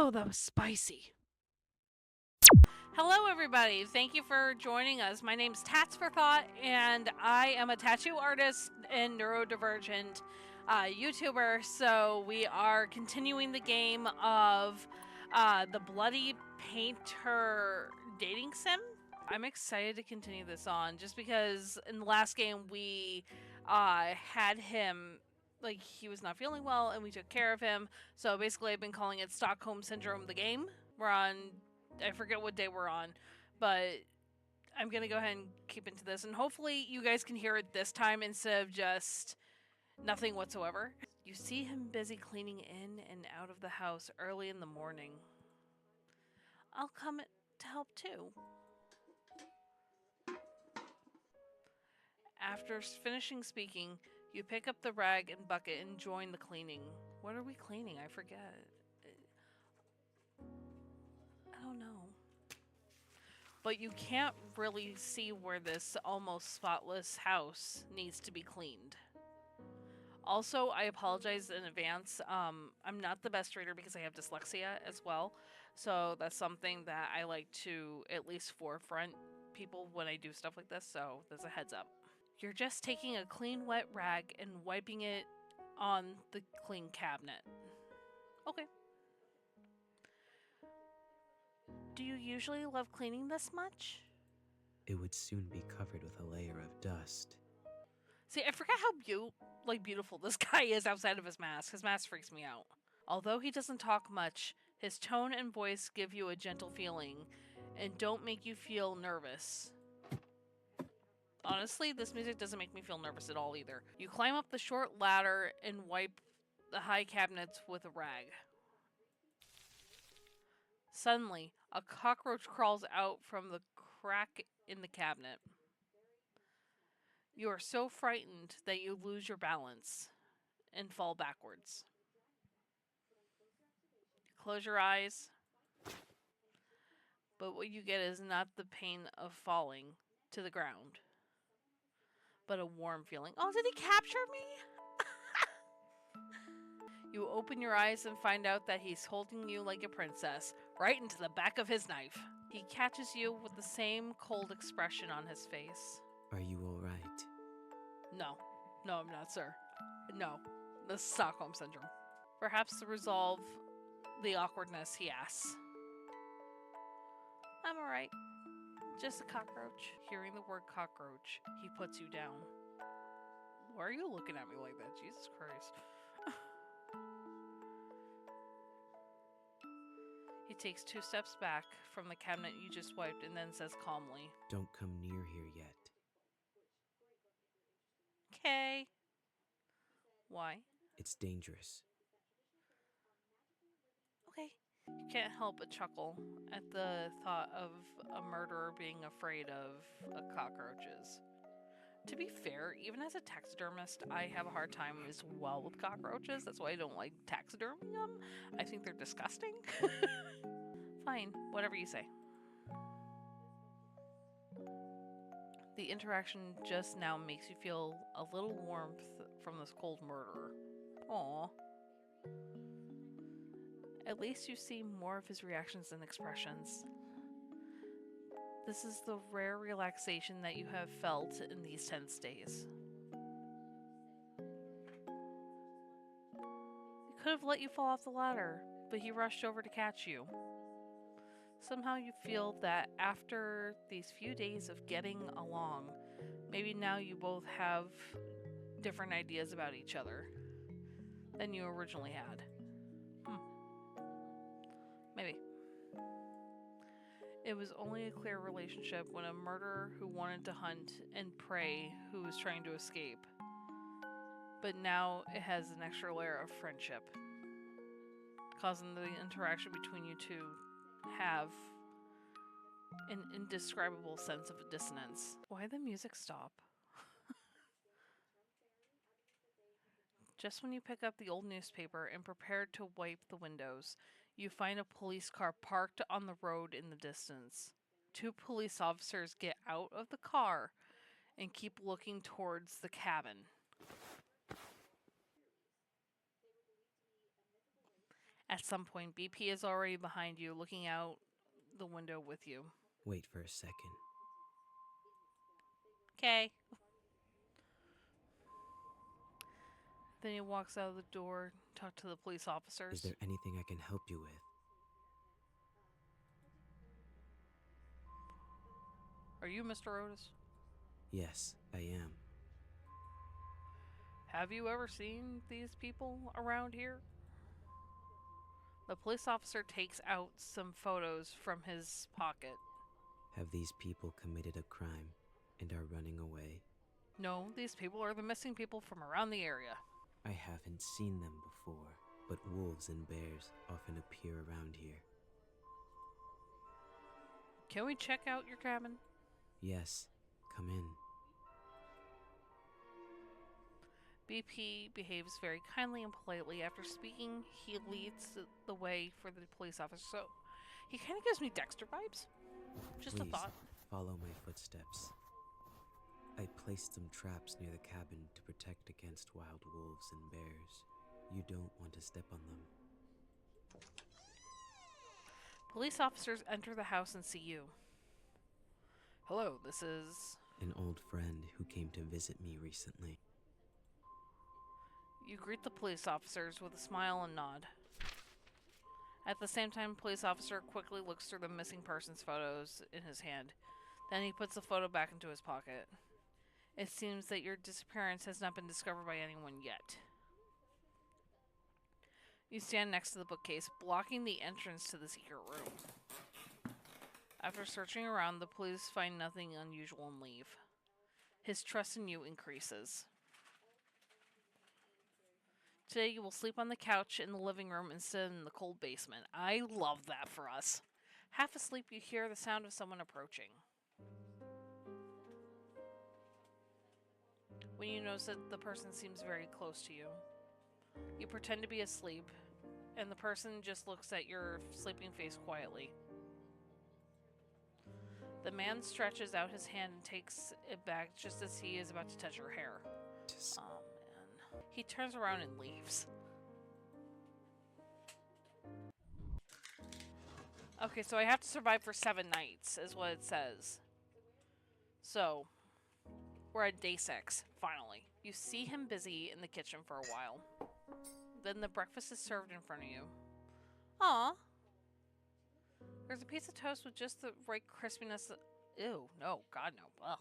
Oh, that was spicy. Hello, everybody. Thank you for joining us. My name's Tats for Thought, and I am a tattoo artist and neurodivergent YouTuber. So we are continuing the game of the Bloody Painter dating sim. I'm excited to continue this on, just because in the last game we had him, like, he was not feeling well, and we took care of him. So basically, I've been calling it Stockholm Syndrome, the game. We're on, I forget what day we're on, but I'm going to go ahead and keep into this, and hopefully you guys can hear it this time instead of just nothing whatsoever. You see him busy cleaning in and out of the house early in the morning. I'll come to help too. After finishing speaking, you pick up the rag and bucket and join the cleaning. What are we cleaning? I forget. I don't know. But you can't really see where this almost spotless house needs to be cleaned. Also, I apologize in advance. I'm not the best reader because I have dyslexia as well. So that's something that I like to at least forefront people when I do stuff like this. So there's a heads up. You're just taking a clean wet rag and wiping it on the clean cabinet. Okay. Do you usually love cleaning this much? It would soon be covered with a layer of dust. See, I forgot how beautiful this guy is outside of his mask. His mask freaks me out. Although he doesn't talk much, his tone and voice give you a gentle feeling and don't make you feel nervous. Honestly, this music doesn't make me feel nervous at all either. You climb up the short ladder and wipe the high cabinets with a rag. Suddenly, a cockroach crawls out from the crack in the cabinet. You are so frightened that you lose your balance and fall backwards. Close your eyes. But what you get is not the pain of falling to the ground, but a warm feeling. Oh, did he capture me? You open your eyes and find out that he's holding you like a princess, right into the back of his knife. He catches you with the same cold expression on his face. Are you all right? No. No, I'm not, sir. No. The Stockholm Syndrome. Perhaps to resolve the awkwardness, he asks. I'm alright. Just a cockroach. Hearing the word cockroach, he puts you down. Why are you looking at me like that? Jesus Christ. He takes 2 steps back from the cabinet you just wiped and then says calmly, Don't come near here yet. Okay. Why? It's dangerous. Okay. You can't help but chuckle at the thought of a murderer being afraid of cockroaches. To be fair, even as a taxidermist, I have a hard time as well with cockroaches. That's why I don't like taxiderming them. I think they're disgusting. Fine, whatever you say. The interaction just now makes you feel a little warmth from this cold murderer. Aww. At least you see more of his reactions and expressions. This is the rare relaxation that you have felt in these tense days. He could have let you fall off the ladder, but he rushed over to catch you. Somehow you feel that after these few days of getting along, maybe now you both have different ideas about each other than you originally had. Maybe. It was only a clear relationship when a murderer who wanted to hunt and prey who was trying to escape. But now it has an extra layer of friendship, causing the interaction between you two have an indescribable sense of dissonance. Why the music stop? Just when you pick up the old newspaper and prepare to wipe the windows, you find a police car parked on the road in the distance. 2 police officers get out of the car and keep looking towards the cabin. At some point, BP is already behind you, looking out the window with you. Wait for a second. Okay. Then he walks out of the door, talk to the police officers. Is there anything I can help you with? Are you Mr. Otis? Yes, I am. Have you ever seen these people around here? The police officer takes out some photos from his pocket. Have these people committed a crime and are running away? No, these people are the missing people from around the area. I haven't seen them before, but wolves and bears often appear around here. Can we check out your cabin? Yes, come in. BP behaves very kindly and politely. After speaking, he leads the way for the police officer. So, he kind of gives me Dexter vibes. Just Please, a thought. follow my footsteps. I placed some traps near the cabin to protect against wild wolves and bears. You don't want to step on them. Police officers enter the house and see you. Hello, this is... An old friend who came to visit me recently. You greet the police officers with a smile and nod. At the same time, police officer quickly looks through the missing persons photos in his hand. Then he puts the photo back into his pocket. It seems that your disappearance has not been discovered by anyone yet. You stand next to the bookcase, blocking the entrance to the secret room. After searching around, the police find nothing unusual and leave. His trust in you increases. Today you will sleep on the couch in the living room instead of in the cold basement. I love that for us. Half asleep, you hear the sound of someone approaching. When you notice that the person seems very close to you, you pretend to be asleep, and the person just looks at your sleeping face quietly. The man stretches out his hand and takes it back just as he is about to touch your hair. Oh, man. He turns around and leaves. Okay, so I have to survive for 7 nights, is what it says. So, we're at day 6, finally. You see him busy in the kitchen for a while. Then the breakfast is served in front of you. Aw. There's a piece of toast with just the right crispiness. Ew, no, God no. Ugh.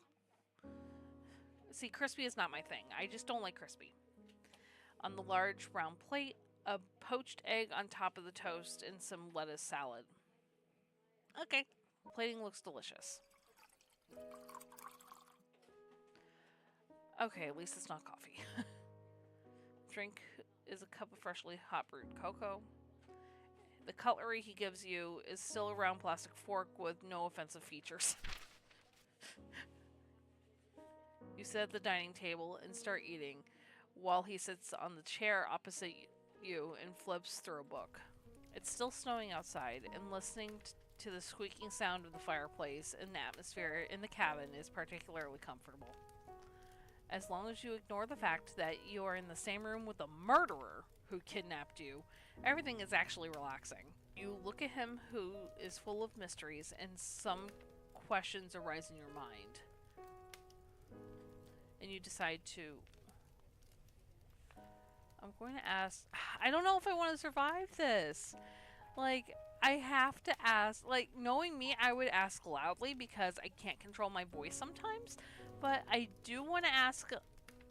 See, crispy is not my thing. I just don't like crispy. On the large round plate, a poached egg on top of the toast and some lettuce salad. Okay. Plating looks delicious. Okay, at least it's not coffee. Drink is a cup of freshly hot brewed cocoa. The cutlery he gives you is still a round plastic fork with no offensive features. You sit at the dining table and start eating, while he sits on the chair opposite you and flips through a book. It's still snowing outside, and listening to the squeaking sound of the fireplace and the atmosphere in the cabin is particularly comfortable. As long as you ignore the fact that you are in the same room with the murderer who kidnapped you, everything is actually relaxing. You look at him, who is full of mysteries, and some questions arise in your mind. And you decide to... I'm going to ask... I don't know if I want to survive this. Like, I have to ask... Like, knowing me, I would ask loudly because I can't control my voice sometimes. But I do want to ask...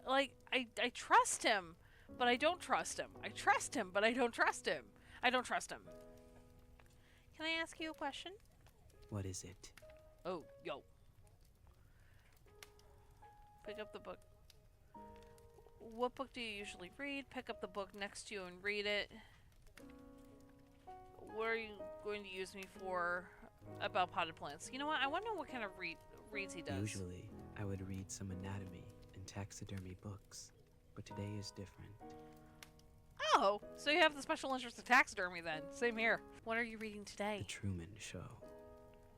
Like, I trust him, but I don't trust him. I trust him, but I don't trust him. I don't trust him. Can I ask you a question? What is it? Oh, yo. Pick up the book. What book do you usually read? Pick up the book next to you and read it. What are you going to use me for about potted plants? You know what? I want to know what kind of reads he does. Usually, I would read some anatomy and taxidermy books, but today is different. Oh, so you have the special interest in taxidermy then. Same here. What are you reading today? The Truman Show.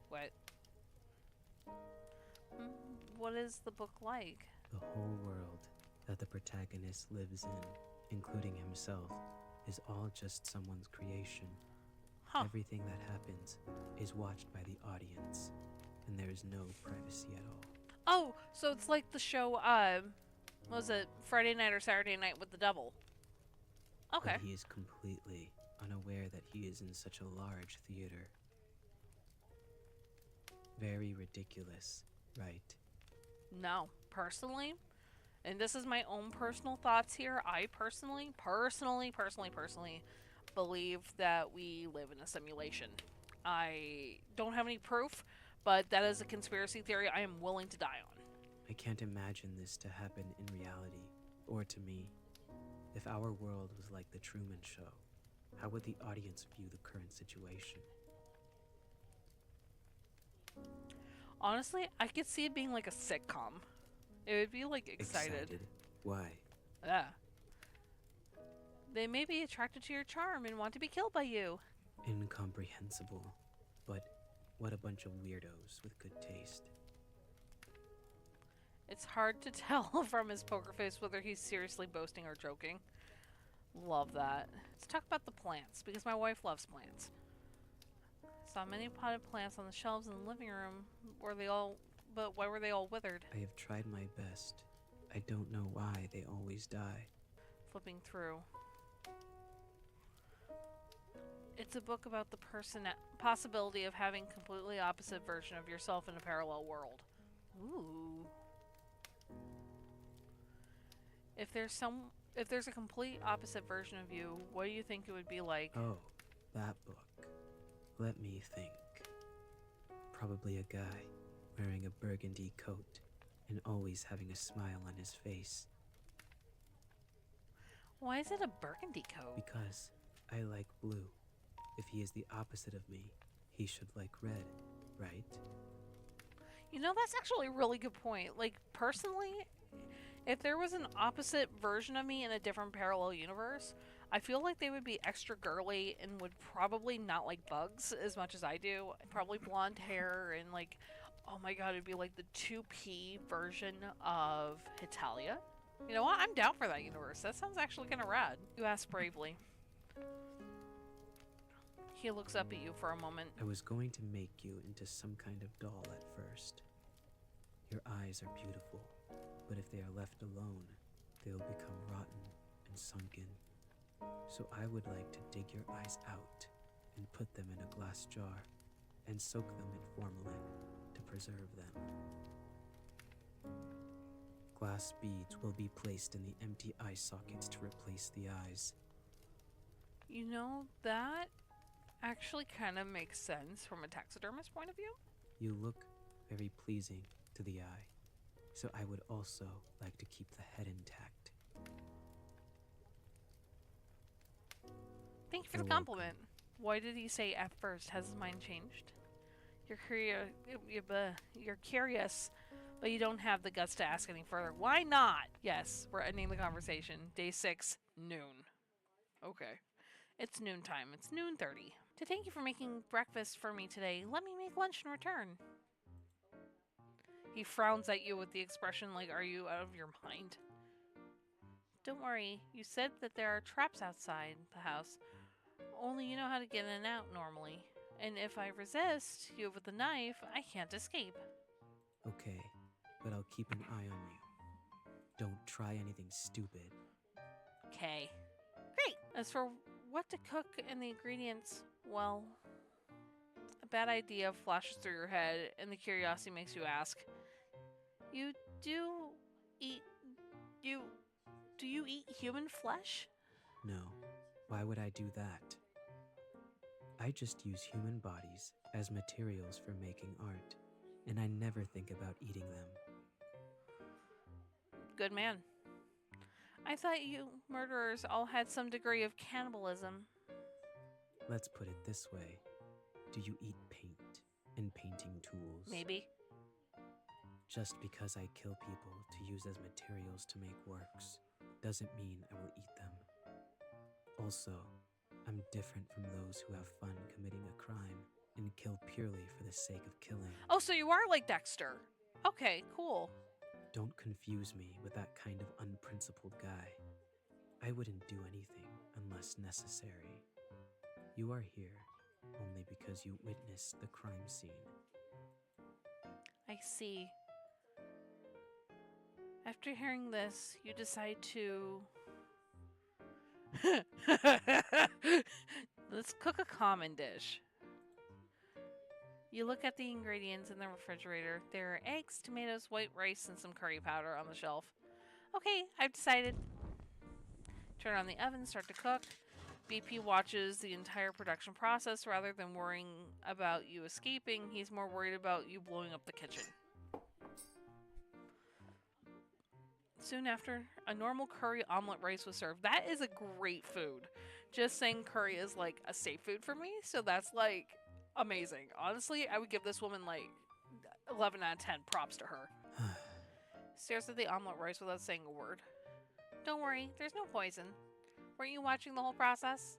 What? What is the book like? The whole world that the protagonist lives in, including himself, is all just someone's creation. Huh. Everything that happens is watched by the audience, and there is no privacy at all. Oh, so it's like the show, what was it, Friday Night or Saturday Night with the Devil? Okay. But he is completely unaware that he is in such a large theater. Very ridiculous, right? No, personally, and this is my own personal thoughts here, I personally believe that we live in a simulation. I don't have any proof, but that is a conspiracy theory I am willing to die on. I can't imagine this to happen in reality, or to me. If our world was like the Truman Show, how would the audience view the current situation? Honestly, I could see it being like a sitcom. It would be like excited. Why? Yeah. They may be attracted to your charm and want to be killed by you. Incomprehensible. But what a bunch of weirdos with good taste. It's hard to tell from his poker face whether he's seriously boasting or joking. Love that. Let's talk about the plants, because my wife loves plants. Saw many potted plants on the shelves in the living room. But why were they all withered? I have tried my best. I don't know why they always die. Flipping through. It's a book about the possibility of having completely opposite version of yourself in a parallel world. Ooh. If there's a complete opposite version of you, what do you think it would be like? Oh, that book. Let me think. Probably a guy wearing a burgundy coat and always having a smile on his face. Why is it a burgundy coat? Because I like blue. If he is the opposite of me, he should like red, right? You know, that's actually a really good point. Like, personally, if there was an opposite version of me in a different parallel universe, I feel like they would be extra girly and would probably not like bugs as much as I do. Probably blonde hair and like, oh my god, it'd be like the 2P version of Hitalia. You know what? I'm down for that universe. That sounds actually kind of rad. You ask bravely. He looks up at you for a moment. I was going to make you into some kind of doll at first. Your eyes are beautiful, but if they are left alone, they'll become rotten and sunken. So I would like to dig your eyes out and put them in a glass jar and soak them in formalin to preserve them. Glass beads will be placed in the empty eye sockets to replace the eyes. You know, that actually kind of makes sense from a taxidermist point of view. You look very pleasing to the eye, so I would also like to keep the head intact. Thank you for You're the compliment. Why did he say at first? Has his mind changed? You're curious, but you don't have the guts to ask any further. Why not? Yes, we're ending the conversation. Day 6, noon. Okay. It's noontime. It's noon 30. To thank you for making breakfast for me today, let me make lunch in return. He frowns at you with the expression like, are you out of your mind? Don't worry, you said that there are traps outside the house. Only you know how to get in and out normally. And if I resist you with a knife, I can't escape. Okay, but I'll keep an eye on you. Don't try anything stupid. Okay. Great! As for what to cook and the ingredients, well, a bad idea flashes through your head, and the curiosity makes you ask, do you eat human flesh? No, why would I do that? I just use human bodies as materials for making art, and I never think about eating them. Good man. I thought you murderers all had some degree of cannibalism. Let's put it this way. Do you eat paint and painting tools? Maybe. Just because I kill people to use as materials to make works doesn't mean I will eat them. Also, I'm different from those who have fun committing a crime and kill purely for the sake of killing. Oh, so you are like Dexter. Okay, cool. Don't confuse me with that kind of unprincipled guy. I wouldn't do anything unless necessary. You are here only because you witnessed the crime scene. I see. After hearing this, you decide to... Let's cook a common dish. You look at the ingredients in the refrigerator. There are eggs, tomatoes, white rice, and some curry powder on the shelf. Okay, I've decided. Turn on the oven, start to cook. BP watches the entire production process rather than worrying about you escaping. He's more worried about you blowing up the kitchen. Soon after, a normal curry omelet rice was served. That is a great food. Just saying curry is like a safe food for me, so that's like amazing. Honestly, I would give this woman like 11 out of 10 props to her. Stares at the omelet rice without saying a word. Don't worry, there's no poison. Weren't you watching the whole process?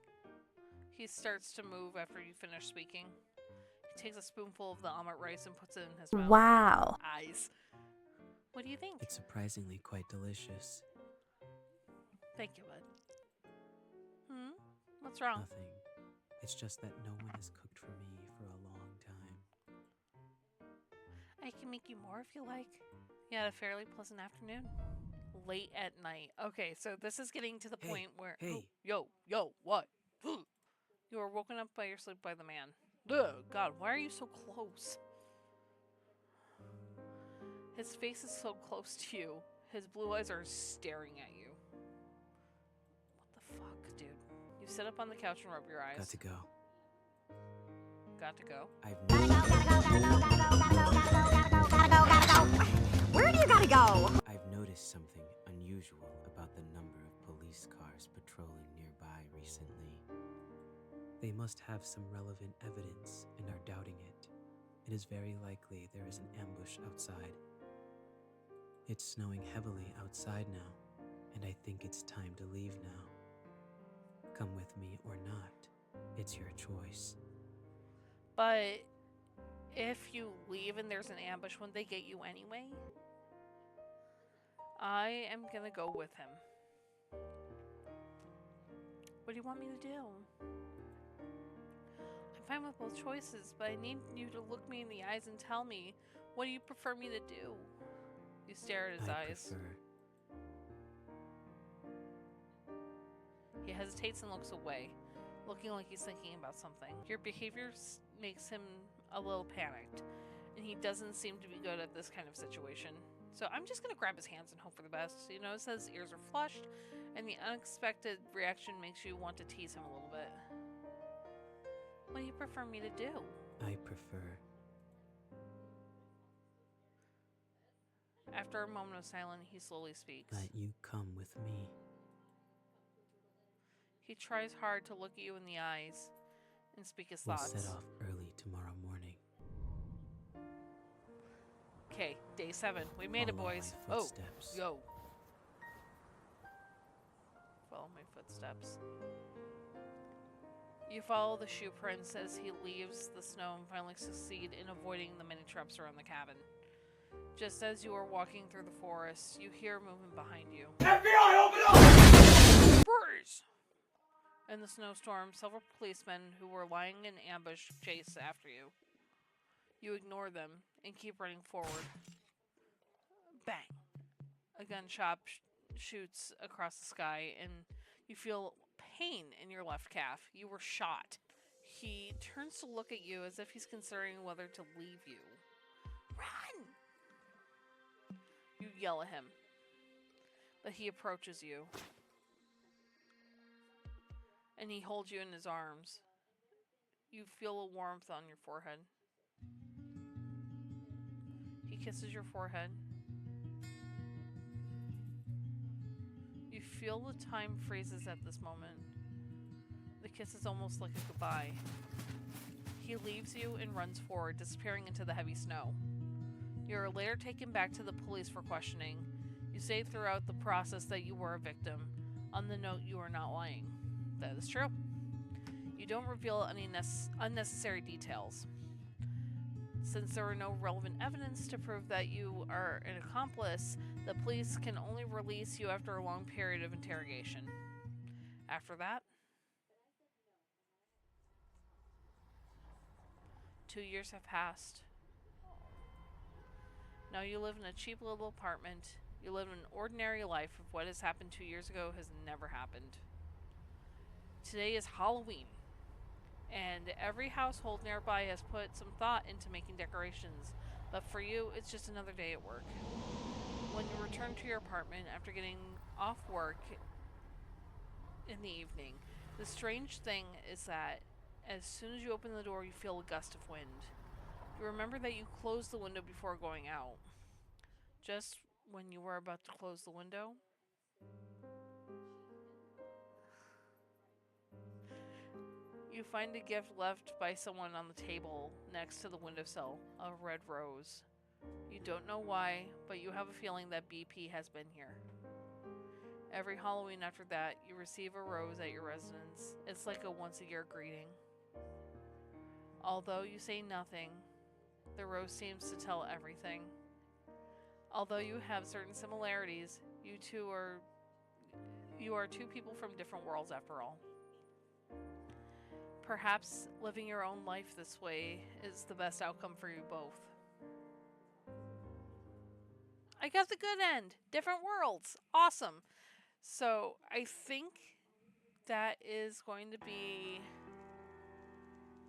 He starts to move after you finish speaking. He takes a spoonful of the omelet rice and puts it in his mouth. Wow. Eyes. What do you think? It's surprisingly quite delicious. Thank you, bud. What's wrong? Nothing. It's just that no one has cooked for me for a long time. I can make you more if you like. You had a fairly pleasant afternoon. Late at night. Okay, so this is getting to the point where... Hey! Oh, yo, what? You are woken up by your sleep by the man. Ugh, God, why are you so close? His face is so close to you. His blue eyes are staring at you. What the fuck, dude? You sit up on the couch and rub your eyes. Got to go. Got to go? Where do you gotta go? I've noticed something unusual about the number of police cars patrolling nearby recently. They must have some relevant evidence and are doubting it. It is very likely there is an ambush outside. It's snowing heavily outside now, and I think it's time to leave now. Come with me or not. It's your choice. But if you leave and there's an ambush, wouldn't they get you anyway? I am gonna go with him. What do you want me to do? I'm fine with both choices, but I need you to look me in the eyes and tell me, what do you prefer me to do? You stare at his eyes. He hesitates and looks away, looking like he's thinking about something. Your behavior makes him a little panicked, and he doesn't seem to be good at this kind of situation. So I'm just gonna grab his hands and hope for the best. You notice his ears are flushed, and the unexpected reaction makes you want to tease him a little bit. What do you prefer me to do? I prefer... After a moment of silence, he slowly speaks. That you come with me. He tries hard to look at you in the eyes and speak his We'll thoughts. set off early tomorrow morning. Okay, day 7. We made it, Follow boys. my Oh, footsteps. yo. Follow my footsteps. You follow the shoe prints as he leaves the snow and finally succeed in avoiding the many traps around the cabin. Just as you are walking through the forest, you hear movement behind you. FBI, open up! Freeze! In the snowstorm, several policemen who were lying in ambush chase after you. You ignore them and keep running forward. Bang! A gunshot shoots across the sky and you feel pain in your left calf. You were shot. He turns to look at you as if he's considering whether to leave you. Run! You yell at him, but he approaches you. And he holds you in his arms. You feel a warmth on your forehead. He kisses your forehead. You feel the time freezes at this moment. The kiss is almost like a goodbye. He leaves you and runs forward, disappearing into the heavy snow. You are later taken back to the police for questioning. You say throughout the process that you were a victim. On the note, you are not lying. That is true. You don't reveal any unnecessary details. Since there are no relevant evidence to prove that you are an accomplice, the police can only release you after a long period of interrogation. After that, 2 years have passed. Now you live in a cheap little apartment. You live an ordinary life of what has happened 2 years ago has never happened. Today is Halloween, and every household nearby has put some thought into making decorations, but for you, it's just another day at work. When you return to your apartment after getting off work in the evening, the strange thing is that as soon as you open the door, you feel a gust of wind. You remember that you closed the window before going out. Just when you were about to close the window, you find a gift left by someone on the table next to the windowsill, a red rose. You don't know why, but you have a feeling that BP has been here. Every Halloween after that, you receive a rose at your residence. It's like a once-a-year greeting. Although you say nothing, the rose seems to tell everything. Although you have certain similarities, you are two people from different worlds after all. Perhaps living your own life this way is the best outcome for you both. I got the good end. Different worlds. Awesome. So I think that is going to be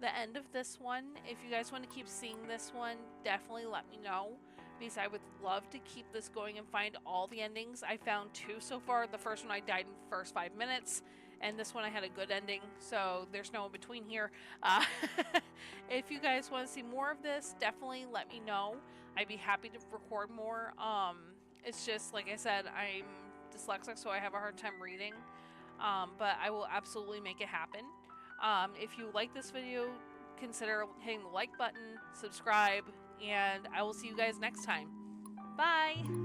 the end of this one. If you guys want to keep seeing this one, definitely let me know, because I would love to keep this going and find all the endings. I found 2 so far. The first one I died in the first 5 minutes, and this one I had a good ending, so there's no in between here. If you guys want to see more of this, definitely let me know. I'd be happy to record more. It's just, like I said, I'm dyslexic, so I have a hard time reading, but I will absolutely make it happen. If you like this video, consider hitting the like button, subscribe, and I will see you guys next time. Bye!